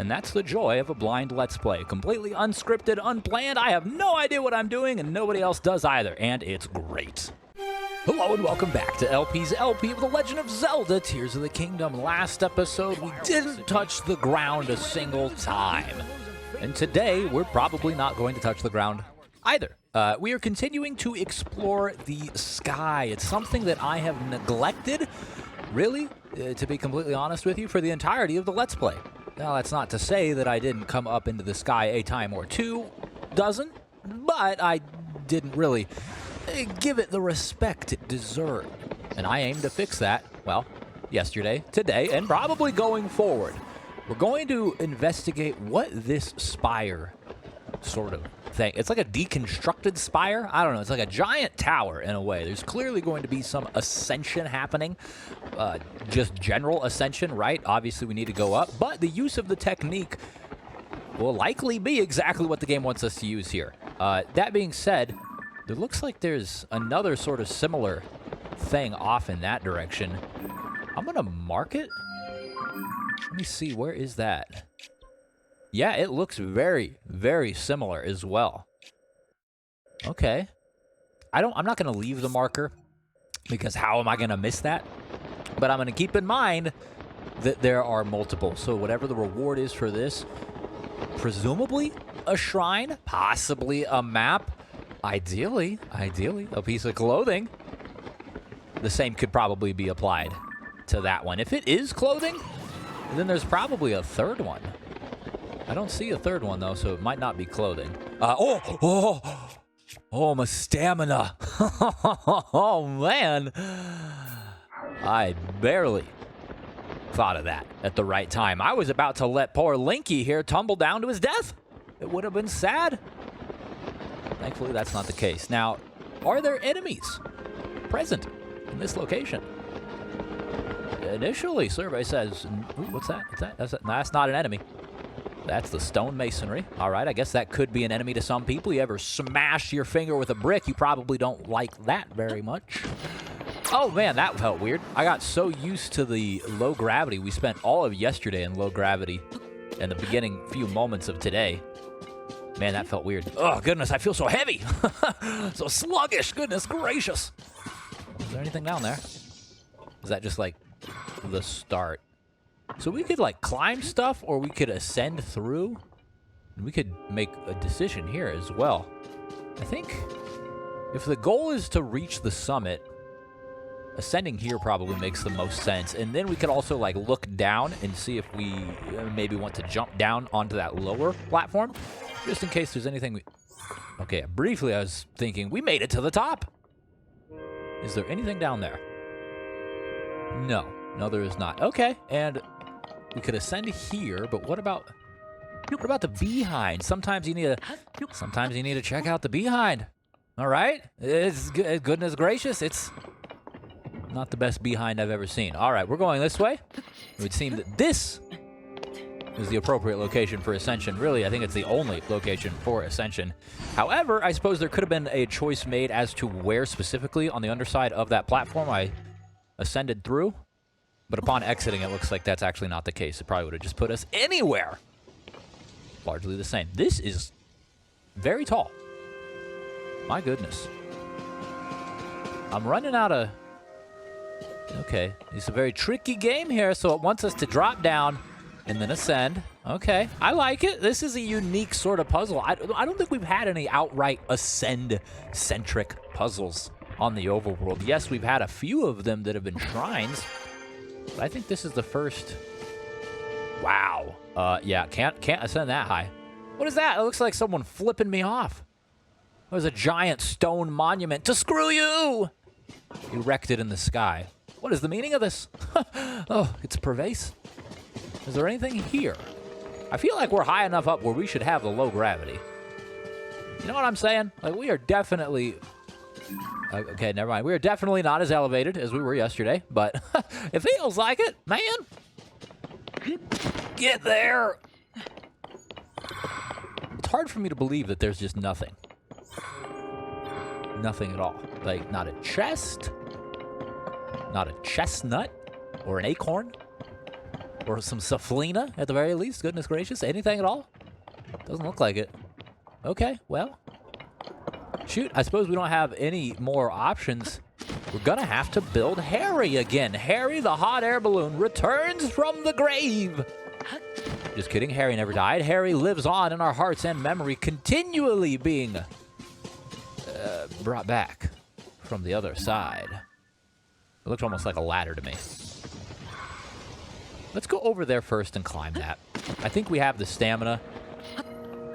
And that's the joy of a blind Let's Play. Completely unscripted, unplanned. I have no idea what I'm doing, and nobody else does either. And it's great. Hello and welcome back to LP's LP of The Legend of Zelda, Tears of the Kingdom. Last episode, we didn't touch the ground a single time. And today, we're probably not going to touch the ground either. We are continuing to explore the sky. It's something that I have neglected, really, to be completely honest with you, for the entirety of the Let's Play. Now, that's not to say that I didn't come up into the sky a time or two, but I didn't really give it the respect it deserved. And I aim to fix that, well, yesterday, today, and probably going forward. We're going to investigate what this spire sort of thing. It's like a deconstructed spire. I don't know. It's like a giant tower in a way. There's clearly going to be some ascension happening. Just general ascension, right? Obviously, we need to go up. But the use of the technique will likely be exactly what the game wants us to use here. That being said, it looks like there's another sort of similar thing off in that direction. I'm going to mark it. Let me see. Where is that? Yeah, it looks very, very similar as well. Okay. I'm not going to leave the marker because how am I going to miss that? But I'm going to keep in mind that there are multiple. So whatever the reward is for this, presumably a shrine, possibly a map, ideally, a piece of clothing. The same could probably be applied to that one. If it is clothing, then there's probably a third one. I don't see a third one, though, so it might not be clothing. Oh, my stamina. Oh, man. I barely thought of that at the right time. I was about to let poor Linky here tumble down to his death. It would have been sad. Thankfully, that's not the case. Now, are there enemies present in this location? Initially, survey says, ooh, what's that? That's not an enemy. That's the stone masonry. All right, I guess that could be an enemy to some people. You ever smash your finger with a brick, you probably don't like that very much. Oh, man, that felt weird. I got so used to the low gravity. We spent all of yesterday in low gravity and the beginning few moments of today. Man, that felt weird. Oh, goodness, I feel so heavy. So sluggish. Goodness gracious. Is there anything down there? Is that just like the start? So we could like climb stuff or we could ascend through. And we could make a decision here as well. I think if the goal is to reach the summit, ascending here probably makes the most sense. And then we could also like look down and see if we maybe want to jump down onto that lower platform. Just in case there's anything we... Okay, briefly I was thinking, we made it to the top. Is there anything down there? No. No, there is not. Okay, and we could ascend here, but what about the behind? Sometimes you need to check out the behind. All right? It's goodness gracious, it's not the best behind I've ever seen. All right, we're going this way. It would seem that this is the appropriate location for ascension. Really, I think it's the only location for ascension. However, I suppose there could have been a choice made as to where specifically on the underside of that platform I ascended through. But upon exiting, it looks like that's actually not the case. It probably would have just put us anywhere. Largely the same. This is very tall. My goodness. I'm running out of... Okay, it's a very tricky game here, so it wants us to drop down and then ascend. Okay, I like it. This is a unique sort of puzzle. I don't think we've had any outright ascend-centric puzzles on the overworld. Yes, we've had a few of them that have been shrines, but I think this is the first. Wow. Yeah, can't ascend that high. What is that? It looks like someone flipping me off. There's a giant stone monument to screw you erected in the sky. What is the meaning of this? Oh, it's pervasive. Is there anything here? I feel like we're high enough up where we should have the low gravity. You know what I'm saying? Like, we are definitely... Okay, never mind. We are definitely not as elevated as we were yesterday, but it feels like it, man. Get there. It's hard for me to believe that there's just nothing. Nothing at all. Like, not a chest, not a chestnut, or an acorn. Or some Saflina, at the very least. Goodness gracious. Anything at all? Doesn't look like it. Okay, well. Shoot, I suppose we don't have any more options. We're gonna have to build Harry again. Harry, the hot air balloon, returns from the grave. Just kidding, Harry never died. Harry lives on in our hearts and memory, continually being brought back from the other side. It looks almost like a ladder to me. Let's go over there first and climb that. I think we have the stamina,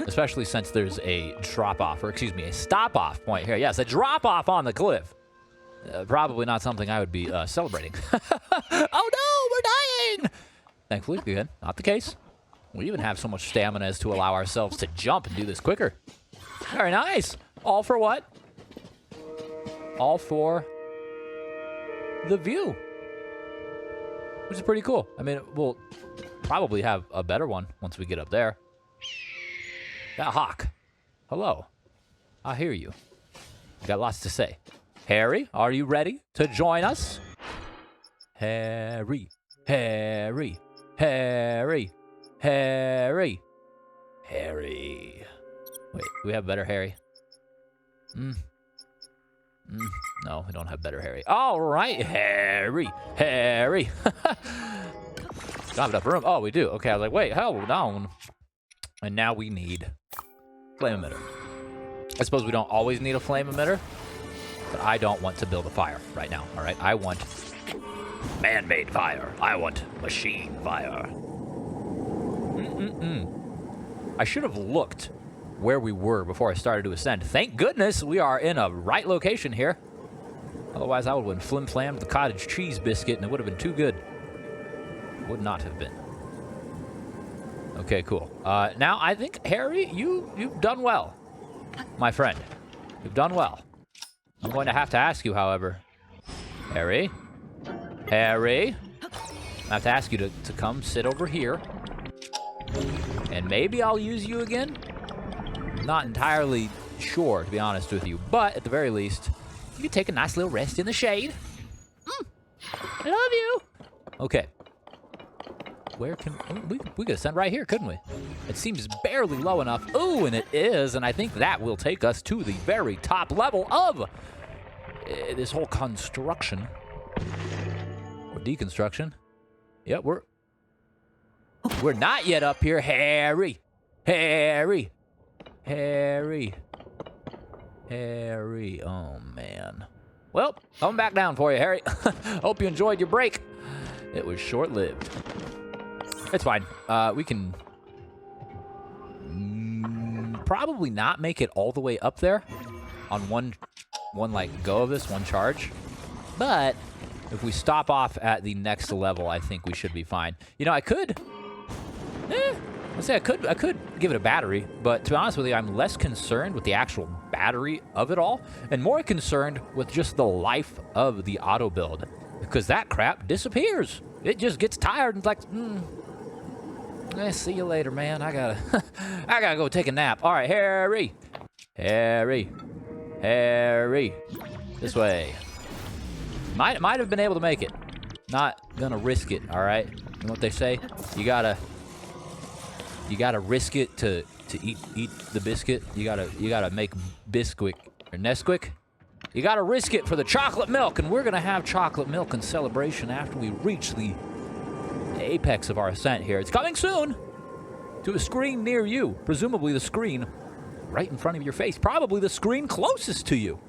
especially since there's a drop-off, or excuse me, a stop-off point here. Yes, a drop-off on the cliff. Probably not something I would be celebrating. Oh no, we're dying! Thankfully, again, not the case. We even have so much stamina as to allow ourselves to jump and do this quicker. Very nice. All for what? All for the view. Which is pretty cool. I mean, we'll probably have a better one once we get up there. That hawk. Hello. I hear you. You got lots to say. Harry, are you ready to join us? Harry. Harry. Harry. Harry. Harry. Wait, we have better Harry? No, we don't have better Harry. All right, Harry. Harry. Don't have enough room. Oh, we do. Okay, I was like, wait, hold on. And now we need flame emitter. I suppose we don't always need a flame emitter, but I don't want to build a fire right now, all right? I want man-made fire. I want machine fire. I should have looked where we were before I started to ascend. Thank goodness we are in a right location here. Otherwise, I would have been flim-flammed the cottage cheese biscuit, and it would have been too good. Would not have been. Okay, cool. Now, I think, Harry, you've done well, my friend. You've done well. I'm going to have to ask you, however. Harry? Harry? I have to ask you to come sit over here. And maybe I'll use you again? Not entirely sure, to be honest with you. But, at the very least, you can take a nice little rest in the shade. I love you. Okay. Where can... we could ascend right here, couldn't we? It seems barely low enough. Ooh, and it is. And I think that will take us to the very top level of this whole construction. Or deconstruction. Yep, we're not yet up here. Harry. Harry. Harry. Harry. Oh, man. Well, coming back down for you, Harry. Hope you enjoyed your break. It was short-lived. It's fine. We can probably not make it all the way up there on one like go of this, one charge. But if we stop off at the next level, I think we should be fine. You know, I could give it a battery, but to be honest with you, I'm less concerned with the actual battery of it all and more concerned with just the life of the auto build, because that crap disappears. It just gets tired and like, see you later, man. I gotta go take a nap. All right, Harry. Harry. Harry. This way. Might have been able to make it. Not gonna risk it, all right? You know what they say? You gotta risk it to eat the biscuit. You gotta make Bisquick or Nesquik. You gotta risk it for the chocolate milk, and we're gonna have chocolate milk in celebration after we reach the apex of our ascent here. It's coming soon to a screen near you. Presumably the screen right in front of your face. Probably the screen closest to you.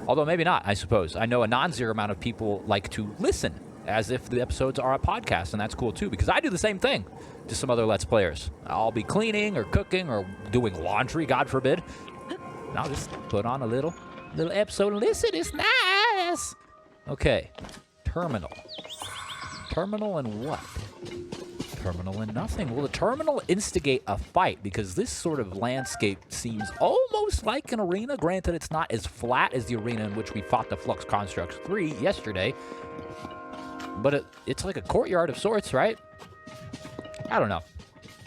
Although maybe not, I suppose. I know a non-zero amount of people like to listen as if the episodes are a podcast, and that's cool too, because I do the same thing to some other Let's Players. I'll be cleaning or cooking or doing laundry, God forbid, and I'll just put on a little episode and listen. It's nice. Okay. Terminal. Terminal and what? Terminal and nothing. Will the terminal instigate a fight? Because this sort of landscape seems almost like an arena. Granted, it's not as flat as the arena in which we fought the Flux Constructs 3 yesterday. But it's like a courtyard of sorts, right? I don't know.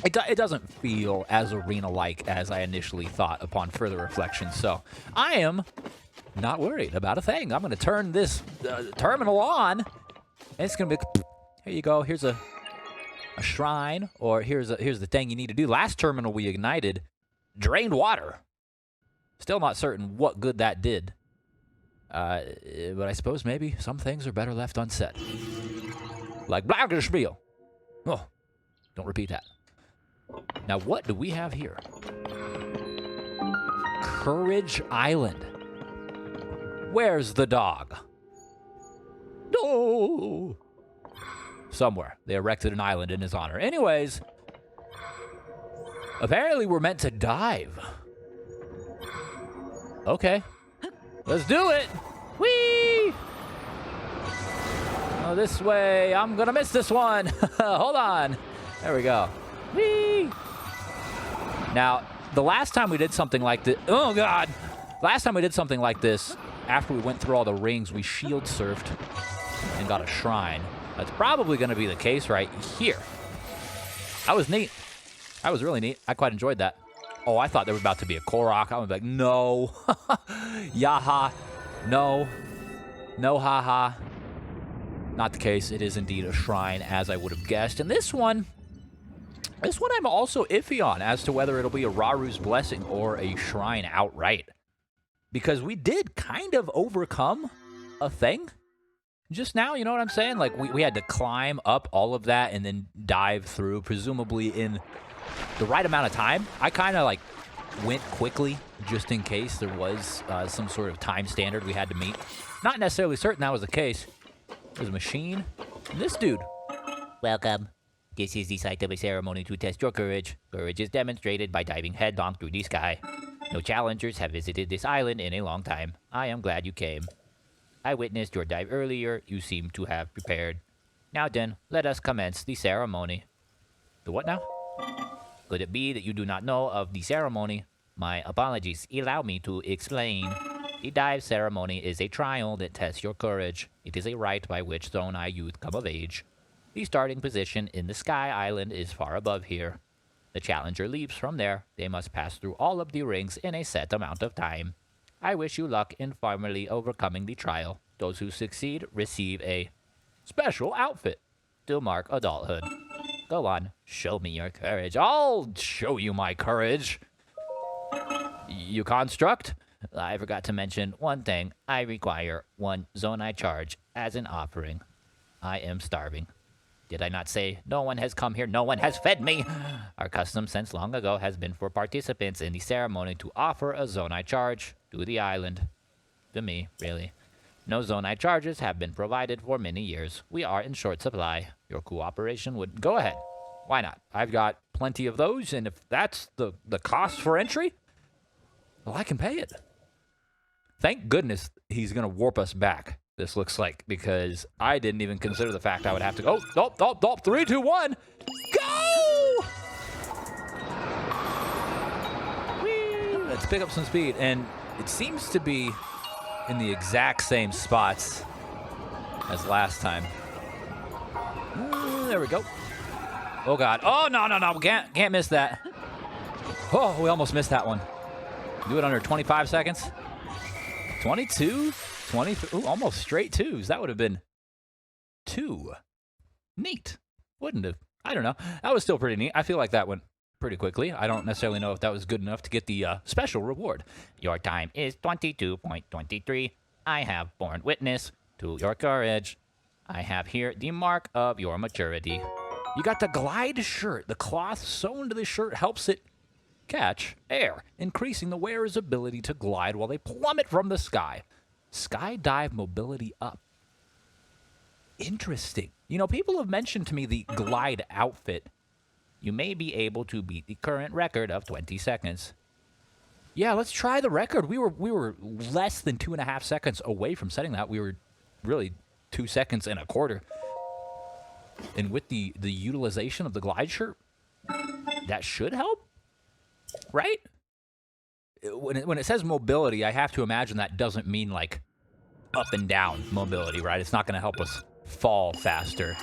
It doesn't feel as arena-like as I initially thought upon further reflection. So I am not worried about a thing. I'm going to turn this terminal on. And it's going to be... Here you go. Here's a a shrine, or here's the thing you need to do. Last terminal we ignited drained water. Still not certain what good that did. But I suppose maybe some things are better left unsaid. Like Blaugespiel. Oh, don't repeat that. Now, what do we have here? Courage Island. Where's the dog? No. Somewhere. They erected an island in his honor. Anyways, apparently we're meant to dive. Okay. Let's do it. Whee! Oh, this way. I'm going to miss this one. Hold on. There we go. Whee! Now, the last time we did something like this... Oh, God. Last time we did something like this, after we went through all the rings, we shield surfed and got a shrine. That's probably going to be the case right here. That was neat. That was really neat. I quite enjoyed that. Oh, I thought there was about to be a Korok. I was like, no. Yaha. No. No, haha. Not the case. It is indeed a shrine, as I would have guessed. And this one I'm also iffy on as to whether it'll be a Raru's Blessing or a shrine outright. Because we did kind of overcome a thing just now, you know what I'm saying? Like, we had to climb up all of that and then dive through, presumably in the right amount of time. I kind of, like, went quickly just in case there was some sort of time standard we had to meet. Not necessarily certain that was the case. There's a machine. And this dude. Welcome. This is the site of a ceremony to test your courage. Courage is demonstrated by diving head-on through the sky. No challengers have visited this island in a long time. I am glad you came. I witnessed your dive earlier. You seem to have prepared. Now then, let us commence the ceremony. The what now? Could it be that you do not know of the ceremony? My apologies. Allow me to explain. The dive ceremony is a trial that tests your courage. It is a rite by which Zonai youth come of age. The starting position in the Sky Island is far above here. The challenger leaps from there. They must pass through all of the rings in a set amount of time. I wish you luck in finally overcoming the trial. Those who succeed receive a special outfit to mark adulthood. Go on, show me your courage. I'll show you my courage. You construct? I forgot to mention one thing. I require 1 Zonai charge as an offering. I am starving. Did I not say no one has come here, no one has fed me? Our custom since long ago has been for participants in the ceremony to offer a Zonai charge to the island. To me, really. No Zonai charges have been provided for many years. We are in short supply. Your cooperation would... Go ahead. Why not? I've got plenty of those, and if that's the cost for entry, well, I can pay it. Thank goodness he's going to warp us back, this looks like, because I didn't even consider the fact I would have to go. Oh, 3, 2, 1. Go! Whee! Let's pick up some speed. And it seems to be in the exact same spots as last time. There we go. Oh, God. Oh, no. We can't miss that. Oh, we almost missed that one. Do it under 25 seconds. 22, 23, ooh, almost straight 2s. That would have been 2. Neat. Wouldn't have. I don't know. That was still pretty neat. I feel like that went pretty quickly. I don't necessarily know if that was good enough to get the special reward. Your time is 22.23. I have borne witness to your courage. I have here the mark of your maturity. You got the glide shirt. The cloth sewn to the shirt helps it catch air, increasing the wearer's ability to glide while they plummet from the sky. Skydive mobility up. Interesting. You know, people have mentioned to me the glide outfit. You may be able to beat the current record of 20 seconds. Yeah, let's try the record. We were less than 2.5 seconds away from setting that. We were really 2 seconds and a quarter. And with the utilization of the glide shirt, that should help. Right? When it says mobility, I have to imagine that doesn't mean like up and down mobility, right? It's not going to help us fall faster.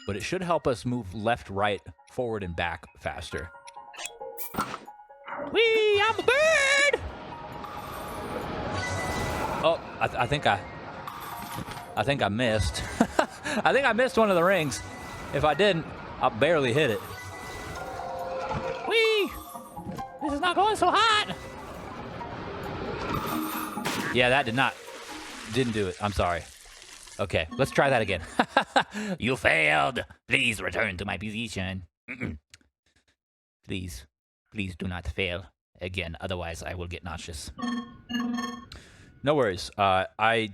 But it should help us move left, right, forward, and back faster. Whee! I'm a bird! Oh, I think I missed. I think I missed one of the rings. If I didn't, I barely hit it. Whee! This is not going so hot. Yeah, that didn't do it. I'm sorry. Okay, let's try that again. You failed. Please return to my position. Please do not fail again. Otherwise, I will get nauseous. No worries. I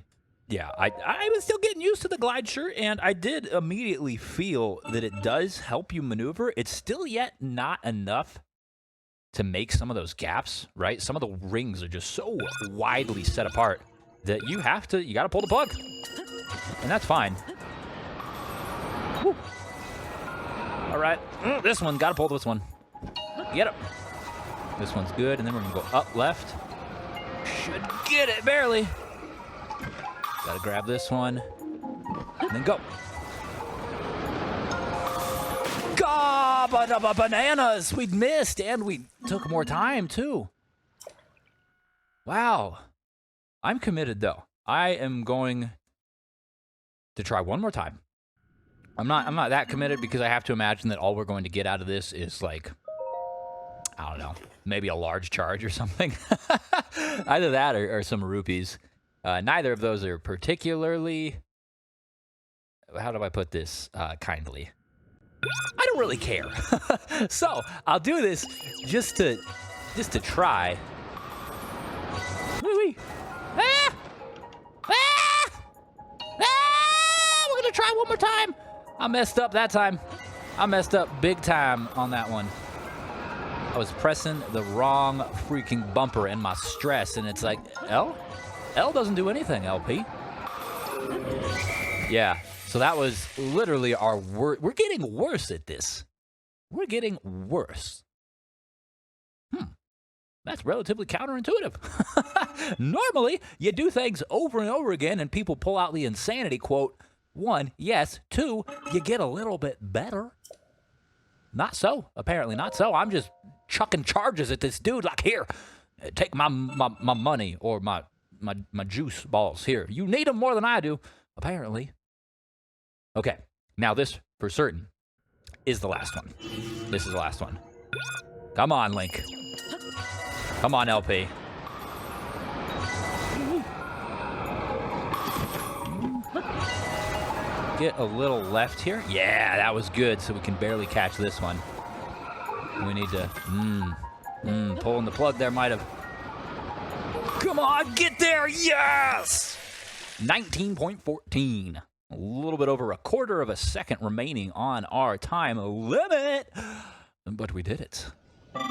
was still getting used to the glide shirt, and I did immediately feel that it does help you maneuver. It's still yet not enough to make some of those gaps, right? Some of the rings are just so widely set apart that you gotta pull the plug. And that's fine. Woo. All right, this one, gotta pull this one. Get it. This one's good, and then we're gonna go up left. Should get it, barely. Gotta grab this one, and then go. God, bananas! We'd missed, and we took more time, too. Wow. I'm committed, though. I am going to try one more time. I'm not that committed because I have to imagine that all we're going to get out of this is, like, I don't know, maybe a large charge or something. Either that or some rupees. Neither of those are particularly, how do I put this kindly? I don't really care. So I'll do this just to try. Wee-wee. Ah! Ah! Ah! We're gonna try one more time. I messed up that time. I messed up big time on that one. I was pressing the wrong freaking bumper in my stress, and it's like, L doesn't do anything, LP. Yeah, so that was literally our worst. We're getting worse at this. We're getting worse. That's relatively counterintuitive. Normally, you do things over and over again, and people pull out the insanity quote. 1, yes. 2, you get a little bit better. Not so. Apparently not so. I'm just chucking charges at this dude like, here, take my money or my juice balls. Here, you need them more than I do, apparently. Okay, now this, for certain, is the last one. This is the last one. Come on, Link. Come on, LP. Get a little left here. Yeah, that was good, so we can barely catch this one. We need to, pulling the plug there might have. Come on, get there, yes! 19.14. A little bit over a quarter of a second remaining on our time limit. But we did it.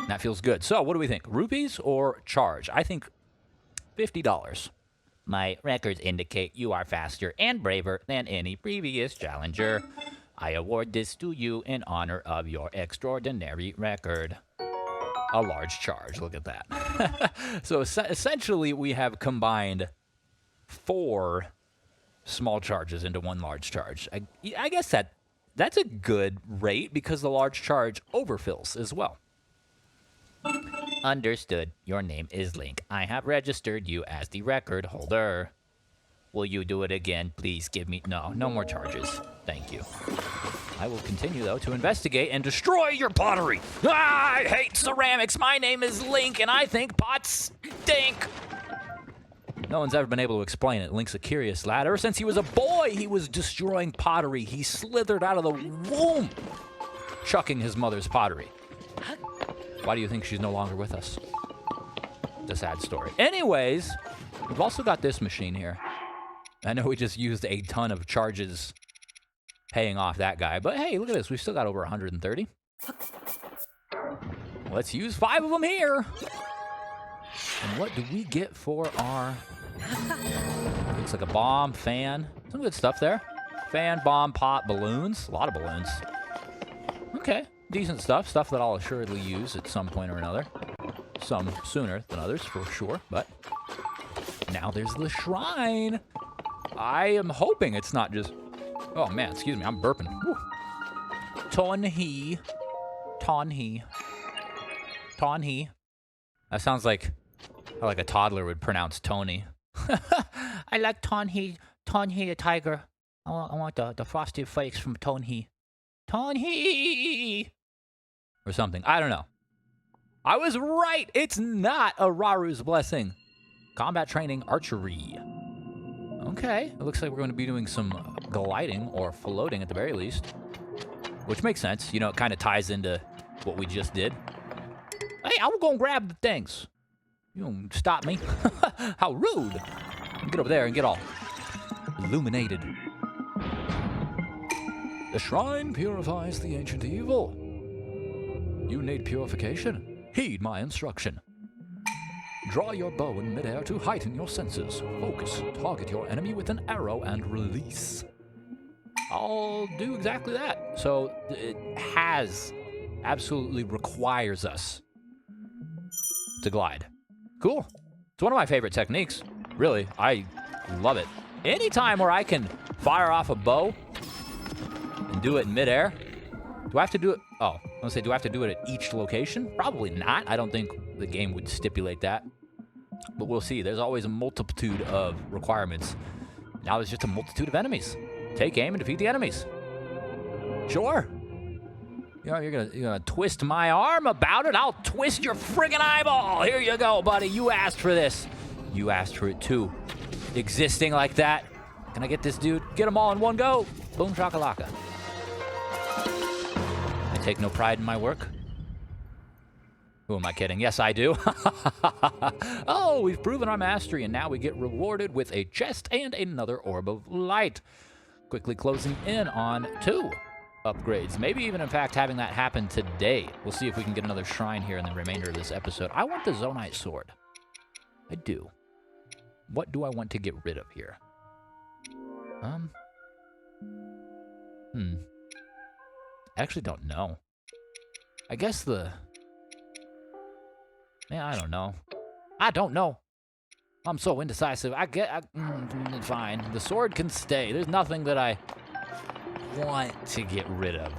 That feels good. So, what do we think? Rupees or charge? I think $50. My records indicate you are faster and braver than any previous challenger. I award this to you in honor of your extraordinary record. A large charge. Look at that. So essentially, we have combined 4 small charges into 1 large charge. I guess that's a good rate because the large charge overfills as well. Understood. Your name is Link. I have registered you as the record holder. Will you do it again? Please give me... No more charges. Thank you. I will continue, though, to investigate and destroy your pottery. I hate ceramics. My name is Link, and I think pots stink. No one's ever been able to explain it. Link's a curious lad. Ever since he was a boy, he was destroying pottery. He slithered out of the womb, chucking his mother's pottery. Why do you think she's no longer with us? It's a sad story. Anyways, we've also got this machine here. I know we just used a ton of charges paying off that guy, but hey, look at this. We've still got over 130. Let's use 5 of them here. And what do we get for our... Looks like a bomb, fan. Some good stuff there. Fan, bomb, pot, balloons. A lot of balloons. Okay. Decent stuff. Stuff that I'll assuredly use at some point or another. Some sooner than others, for sure. But now there's the shrine. I am hoping it's not just... Oh, man. Excuse me. I'm burping. Woo. Tonhi. That sounds like how like a toddler would pronounce Tony. I like Tonhi the tiger. I want the frosted flakes from Tonhi. Tonhi! Or something. I don't know. I was right. It's not a Raru's Blessing. Combat training, archery. Okay. It looks like we're going to be doing some gliding or floating at the very least. Which makes sense. You know, it kind of ties into what we just did. Hey, I was going to grab the things. You don't stop me. How rude. Get over there and get all illuminated. The shrine purifies the ancient evil. You need purification. Heed my instruction. Draw your bow in midair to heighten your senses. Focus. Target your enemy with an arrow and release. I'll do exactly that. So it absolutely requires us to glide. Cool. It's one of my favorite techniques. Really, I love it. Anytime where I can fire off a bow and do it in midair. Do I have to do it? Oh, I was gonna say, do I have to do it at each location? Probably not. I don't think the game would stipulate that. But we'll see. There's always a multitude of requirements. Now there's just a multitude of enemies. Take aim and defeat the enemies. Sure. You know, you're gonna twist my arm about it. I'll twist your friggin' eyeball. Here you go, buddy. You asked for this. You asked for it too. Existing like that. Can I get this dude? Get them all in one go. Boom shakalaka. I take no pride in my work. Who am I kidding? Yes, I do. Oh, we've proven our mastery, and now we get rewarded with a chest and another orb of light. Quickly closing in on 2 upgrades. Maybe even, in fact, having that happen today. We'll see if we can get another shrine here in the remainder of this episode. I want the Zonite sword. I do. What do I want to get rid of here? I actually don't know. I guess the... Man, I don't know. I don't know. I'm so indecisive. Fine. The sword can stay. There's nothing that I want to get rid of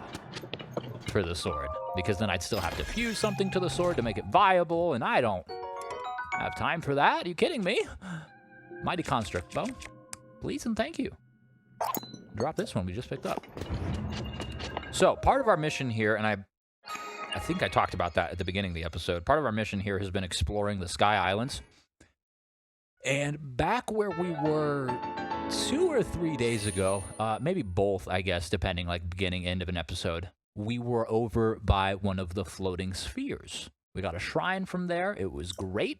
for the sword. Because then I'd still have to fuse something to the sword to make it viable, and I don't have time for that. Are you kidding me? Mighty Construct Bow. Please and thank you. Drop this one we just picked up. So, part of our mission here, and I think I talked about that at the beginning of the episode. Part of our mission here has been exploring the Sky Islands. And back where we were 2 or 3 days ago, maybe both, I guess, depending, like beginning, end of an episode, we were over by one of the floating spheres. We got a shrine from there. It was great.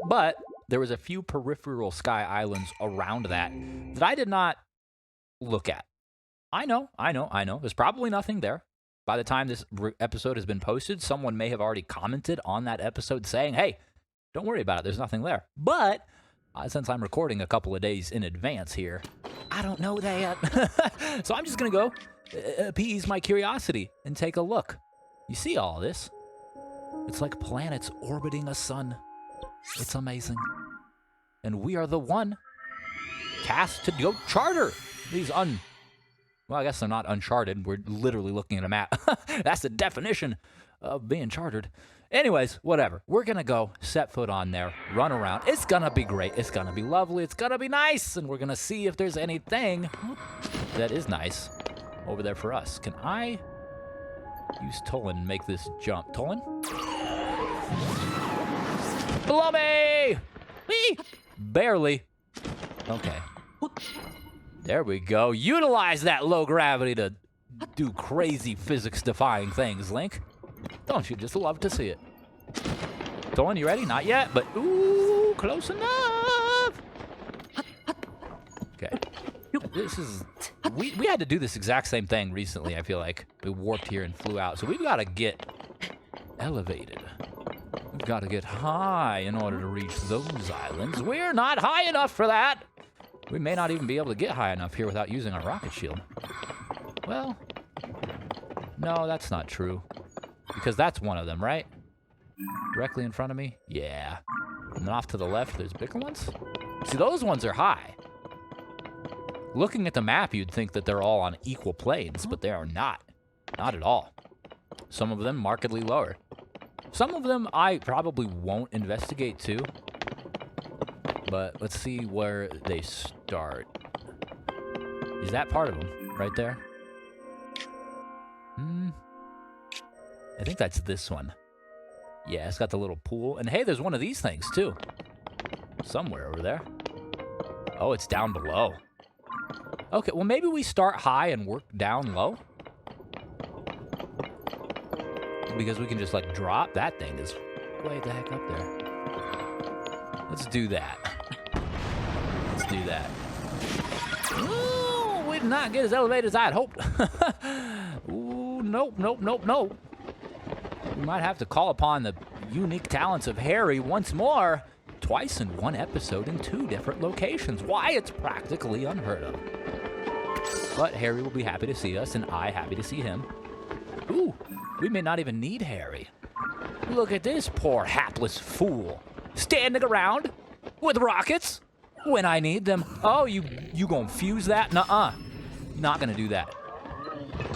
But there was a few peripheral Sky Islands around that I did not look at. I know. There's probably nothing there. By the time this episode has been posted, someone may have already commented on that episode saying, hey, don't worry about it. There's nothing there. But since I'm recording a couple of days in advance here, I don't know that. So I'm just going to go appease my curiosity and take a look. You see all this? It's like planets orbiting a sun. It's amazing. And we are the one tasked to go charter these well, I guess they're not uncharted. We're literally looking at a map. That's the definition of being chartered. Anyways, whatever. We're going to go set foot on there, run around. It's going to be great. It's going to be lovely. It's going to be nice. And we're going to see if there's anything that is nice over there for us. Can I use Tolan and make this jump? Tolan? Below me! Whee! Barely. Okay. There we go. Utilize that low gravity to do crazy physics-defying things, Link. Don't you just love to see it? Tolan, you ready? Not yet, but ooh, close enough. Okay. This is... We had to do this exact same thing recently, I feel like. We warped here and flew out. So we've got to get elevated. We've got to get high in order to reach those islands. We're not high enough for that. We may not even be able to get high enough here without using our rocket shield. Well, no, that's not true. Because that's one of them, right? Directly in front of me? Yeah. And then off to the left, there's bigger ones? See, those ones are high. Looking at the map, you'd think that they're all on equal planes, but they are not. Not at all. Some of them markedly lower. Some of them I probably won't investigate too. But let's see where they start. Is that part of them right there? I think that's this one. Yeah, it's got the little pool. And hey, there's one of these things, too. Somewhere over there. Oh, it's down below. Okay, well, maybe we start high and work down low. Because we can just, like, drop. That thing is way the heck up there. Let's do that. Let's do that. Ooh, we did not get as elevated as I had hoped. Ooh, nope, nope, nope, nope. We might have to call upon the unique talents of Harry once more. Twice in one episode in 2 different locations. Why? It's practically unheard of. But Harry will be happy to see us, and I happy to see him. Ooh, we may not even need Harry. Look at this poor hapless fool. Standing around with rockets when I need them. Oh, you gonna fuse that? Nuh-uh. Not gonna do that.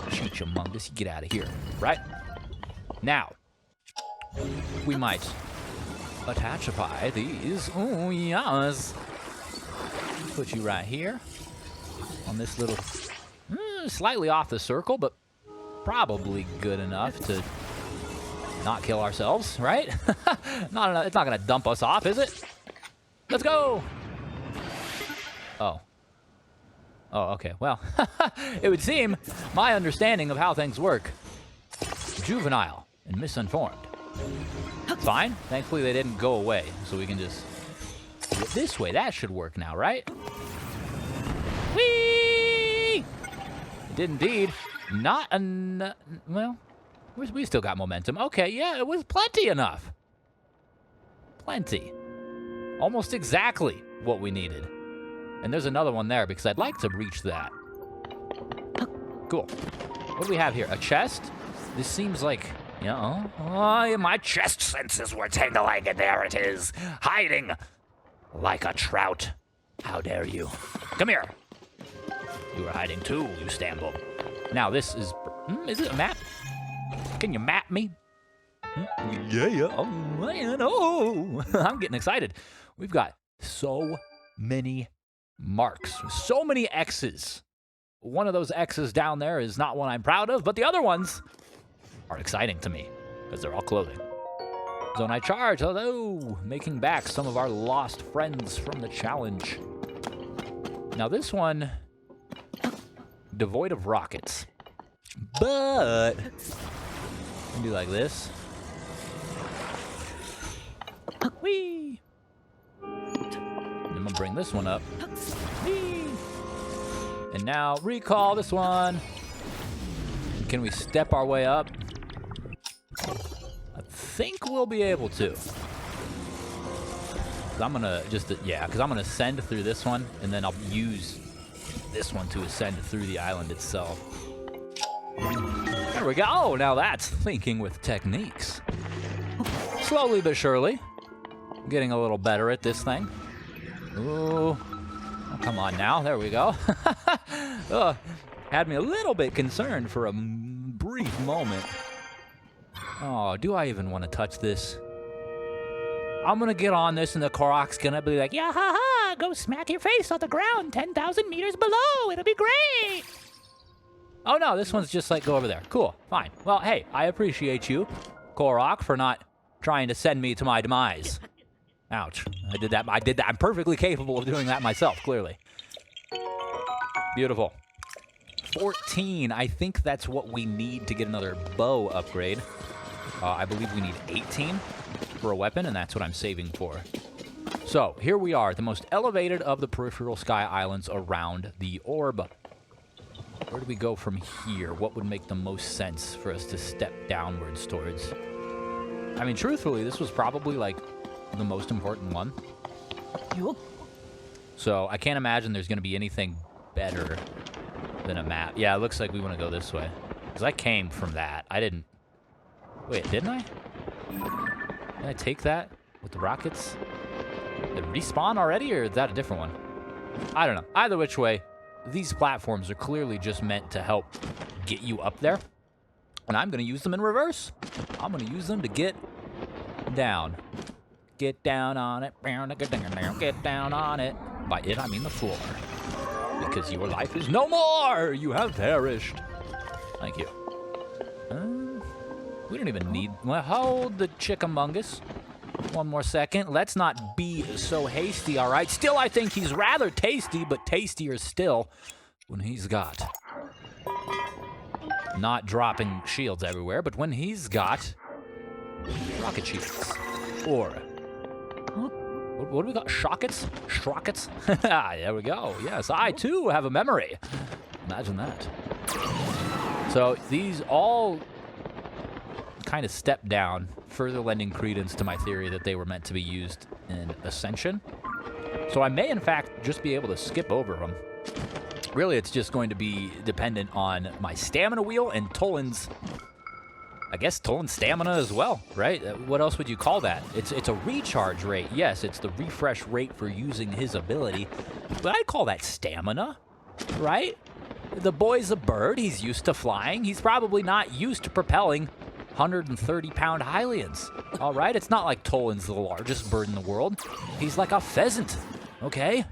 Cheech-a-mungus, get out of here, right? Now, we might attachify these. Oh, yes. Put you right here on this little, slightly off the circle, but probably good enough to not kill ourselves, right? It's not gonna dump us off, is it? Let's go. Oh. Oh, okay. Well, it would seem my understanding of how things work juvenile and misinformed. Fine. Thankfully, they didn't go away, so we can just do it this way. That should work now, right? Whee! It did indeed. Not well, we still got momentum. Okay, yeah, it was plenty enough. Plenty. Almost exactly what we needed. And there's another one there because I'd like to reach that. Cool. What do we have here? A chest? This seems like, you know, my chest senses were tingling, and there it is, hiding like a trout. How dare you? Come here. You were hiding too, you Stamble. Now this is it a map? Can you map me? Yeah. Oh, man, oh. I'm getting excited. We've got so many marks, so many X's. One of those X's down there is not one I'm proud of, but the other ones are exciting to me because they're all clothing. Zone I charge, hello, making back some of our lost friends from the challenge. Now this one, devoid of rockets, but we can do like this. Whee! I'm gonna bring this one up. Whee! And now recall this one. Can we step our way up? I think we'll be able to. I'm gonna because I'm gonna ascend through this one, and then I'll use this one to ascend through the island itself. There we go. Oh, now that's thinking with techniques. Slowly but surely, getting a little better at this thing. Ooh. Oh, come on now. There we go. Had me a little bit concerned for a brief moment. Oh, do I even want to touch this? I'm going to get on this, and the Korok's going to be like, yeah, ha, ha, go smack your face on the ground 10,000 meters below. It'll be great. Oh, no, this one's just like, go over there. Cool, fine. Well, hey, I appreciate you, Korok, for not trying to send me to my demise. Ouch. I did that. I'm perfectly capable of doing that myself, clearly. Beautiful. 14. I think that's what we need to get another bow upgrade. I believe we need 18 for a weapon, and that's what I'm saving for. So, here we are, the most elevated of the peripheral sky islands around the orb. Where do we go from here? What would make the most sense for us to step downwards towards? I mean, truthfully, this was probably, like, the most important one. So, I can't imagine there's going to be anything better than a map. Yeah, it looks like we want to go this way. Because I came from that. I didn't... Wait, didn't I? Did I take that with the rockets? Did it respawn already, or is that a different one? I don't know. Either which way, these platforms are clearly just meant to help get you up there. And I'm going to use them in reverse. I'm going to use them to get down. Get down on it. Get down on it. By it, I mean the floor. Because your life is no more. You have perished. Thank you. We don't even need... Well, hold the chickamungus. One more second. Let's not be so hasty, all right? Still, I think he's rather tasty, but tastier still when he's got... Not dropping shields everywhere, but when he's got... rocket shields. Or... What do we got? Shockets? Schrockets? There we go. Yes, I too have a memory. Imagine that. So these all kind of step down, further lending credence to my theory that they were meant to be used in Ascension. So I may, in fact, just be able to skip over them. Really, it's just going to be dependent on my stamina wheel and Toland's... I guess Toland's stamina as well, right? What else would you call that? It's a recharge rate. Yes, it's the refresh rate for using his ability. But I'd call that stamina, right? The boy's a bird. He's used to flying. He's probably not used to propelling 130-pound Hylians. All right? It's not like Toland's the largest bird in the world. He's like a pheasant, okay?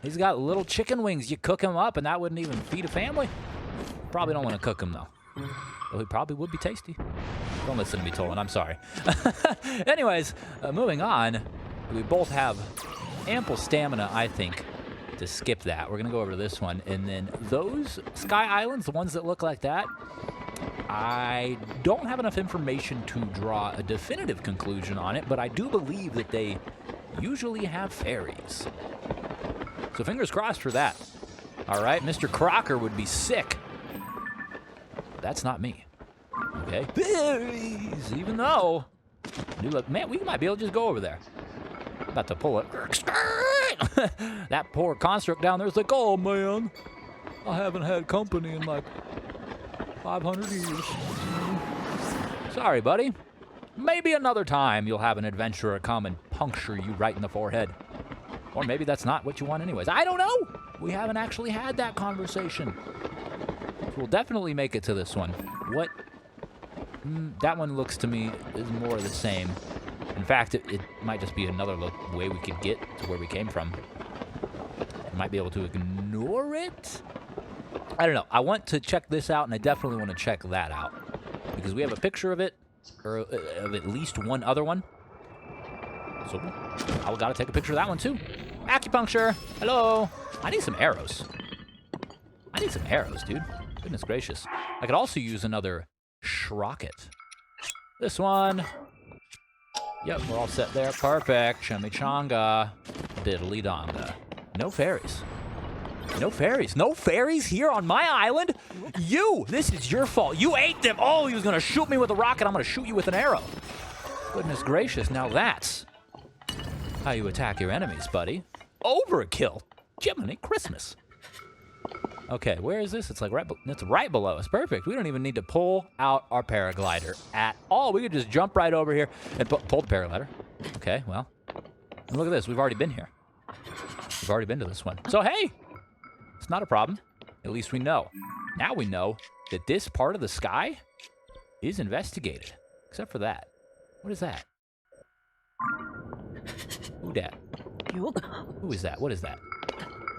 He's got little chicken wings. You cook him up, and that wouldn't even feed a family. Probably don't want to cook him, though. Well, he probably would be tasty. Don't listen to me, Toland. I'm sorry. Anyways, moving on. We both have ample stamina, I think, to skip that. We're going to go over to this one. And then those Sky Islands, the ones that look like that, I don't have enough information to draw a definitive conclusion on it, but I do believe that they usually have fairies. So fingers crossed for that. All right, Mr. Crocker would be sick. That's not me. Okay. Berries! Even though... Man, we might be able to just go over there. About to pull it. That poor construct down there's like, oh, man. I haven't had company in like 500 years. Sorry, buddy. Maybe another time you'll have an adventurer come and puncture you right in the forehead. Or maybe that's not what you want anyways. I don't know. We haven't actually had that conversation. We'll definitely make it to this one. What? That one looks to me is more of the same. In fact, it might just be another way we could get to where we came from. I might be able to ignore it. I don't know. I want to check this out, and I definitely want to check that out. Because we have a picture of it, or of at least one other one. So I gotta take a picture of that one, too. Acupuncture! Hello! I need some arrows. I need some arrows, dude. Goodness gracious. I could also use another Schrocket. This one. Yep, we're all set there. Perfect. Chimichanga. Diddly donga. No fairies. No fairies. No fairies here on my island? You! This is your fault. You ate them. Oh, he was going to shoot me with a rocket. I'm going to shoot you with an arrow. Goodness gracious. Now that's how you attack your enemies, buddy. Overkill. Jiminy Christmas. Okay, where is this? It's like it's right below us. Perfect. We don't even need to pull out our paraglider at all. We could just jump right over here and pull the paraglider. Okay, well, and look at this. We've already been here. We've already been to this one. So, hey, it's not a problem. At least we know. Now we know that this part of the sky is investigated. Except for that. What is that? Who dat? Who is that? What is that?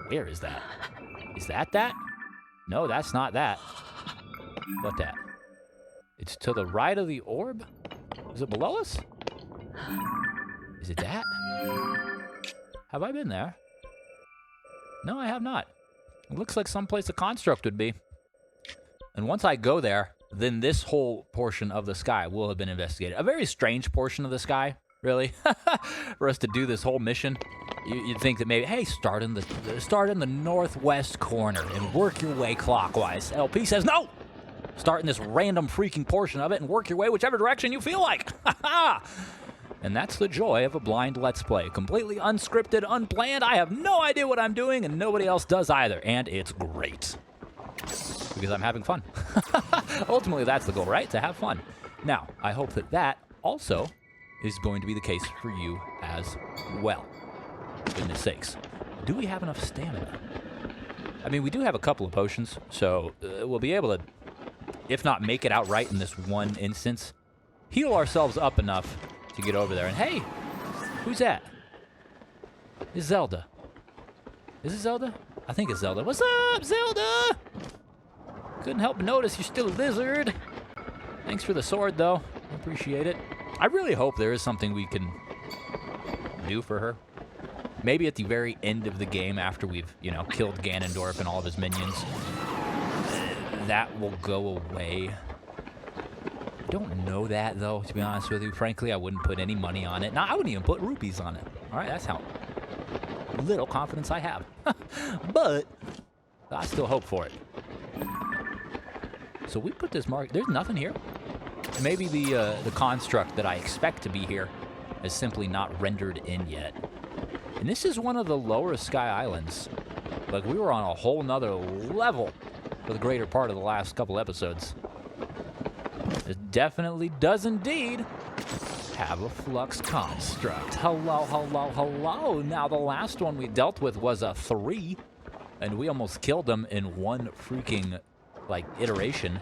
Where is that? Is that that? No, that's not that. What that? It's to the right of the orb? Is it below us? Is it that? Have I been there? No, I have not. It looks like someplace a construct would be. And once I go there, then this whole portion of the sky will have been investigated. A very strange portion of the sky, really, for us to do this whole mission. You'd think that maybe, hey, start in the northwest corner and work your way clockwise. LP says, no! Start in this random freaking portion of it and work your way whichever direction you feel like. And that's the joy of a blind Let's Play. Completely unscripted, unplanned. I have no idea what I'm doing, and nobody else does either. And it's great. Because I'm having fun. Ultimately, that's the goal, right? To have fun. Now, I hope that that also is going to be the case for you as well. Goodness sakes. Do we have enough stamina? I mean, we do have a couple of potions, so we'll be able to, if not make it outright in this one instance, heal ourselves up enough to get over there. And hey, who's that? It's Zelda. Is it Zelda? I think it's Zelda. What's up, Zelda? Couldn't help but notice you're still a lizard. Thanks for the sword, though. Appreciate it. I really hope there is something we can do for her. Maybe at the very end of the game, after we've, you know, killed Ganondorf and all of his minions, that will go away. I don't know that, though, to be honest with you. Frankly, I wouldn't put any money on it. No, I wouldn't even put rupees on it. All right, that's how little confidence I have. But I still hope for it. So we put this mark. There's nothing here. Maybe the construct that I expect to be here is simply not rendered in yet. And this is one of the lower Sky Islands. Like, we were on a whole nother level for the greater part of the last couple episodes. It definitely does indeed have a Flux construct. Hello, hello, hello. Now, the last one we dealt with was a 3, and we almost killed them in one freaking, like, iteration.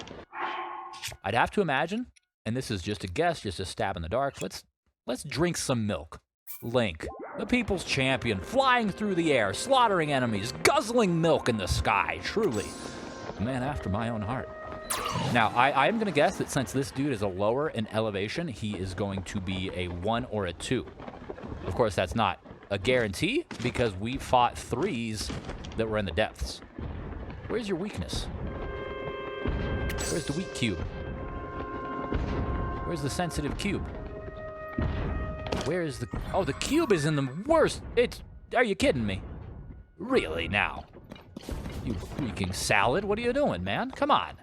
I'd have to imagine, and this is just a guess, just a stab in the dark, let's drink some milk. Link, the people's champion, flying through the air, slaughtering enemies, guzzling milk in the sky. Truly, a man after my own heart. Now, I am going to guess that since this dude is a lower in elevation, he is going to be a 1 or a 2. Of course, that's not a guarantee, because we fought 3s that were in the depths. Where's your weakness? Where's the weak cube? Where's the sensitive cube? Where is the... Oh, the cube is in the worst... Are you kidding me? Really, now? You freaking salad, what are you doing, man? Come on.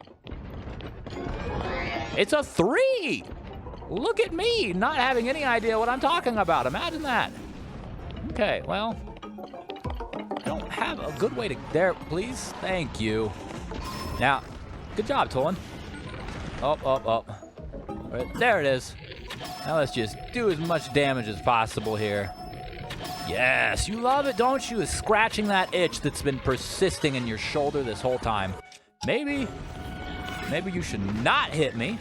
It's a 3! Look at me, not having any idea what I'm talking about. Imagine that. Okay, well... I don't have a good way to... There, please. Thank you. Now, good job, Tolan. Up. Right, there it is. Now let's just do as much damage as possible here. Yes, you love it, don't you? Scratching that itch that's been persisting in your shoulder this whole time. Maybe you should not hit me.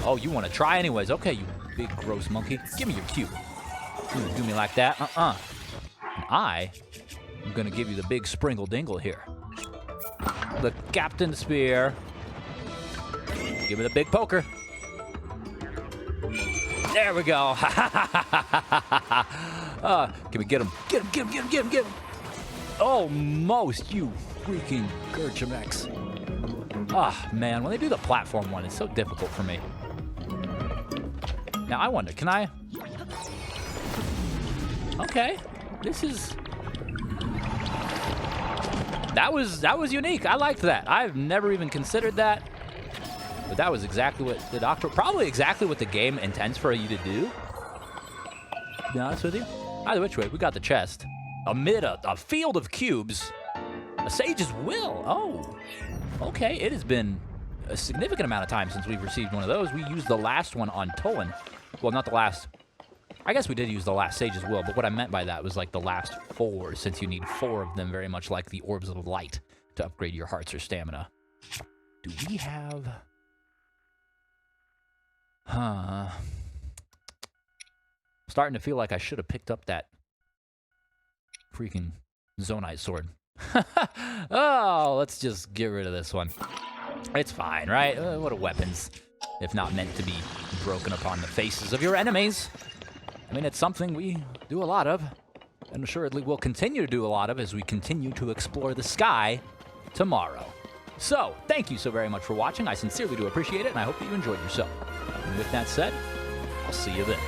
Oh, you want to try anyways. Okay, you big gross monkey. Give me your cube. You do me like that? And I am going to give you the big sprinkle dingle here. The Captain Spear. Give me the big poker. There we go. Can we get him? Get him. Almost, you freaking Gerchamex. Ah, man, when they do the platform one, it's so difficult for me. Now, I wonder, can I? Okay, this is... That was unique. I liked that. I've never even considered that. But that was exactly what the doctor, probably exactly what the game intends for you to do. To be honest with you. Either which way, we got the chest. Amid a field of cubes, a sage's will. Oh, okay. It has been a significant amount of time since we've received one of those. We used the last one on Tolan. Well, not the last. I guess we did use the last sage's will, but what I meant by that was like the last 4, since you need 4 of them, very much like the orbs of light to upgrade your hearts or stamina. Do we have... Starting to feel like I should have picked up that freaking Zonite sword. Oh, let's just get rid of this one. It's fine, right? What are weapons, if not meant to be broken upon the faces of your enemies? I mean, it's something we do a lot of, and assuredly will continue to do a lot of as we continue to explore the sky tomorrow. So, thank you so very much for watching. I sincerely do appreciate it, and I hope that you enjoyed yourself. And with that said, I'll see you then.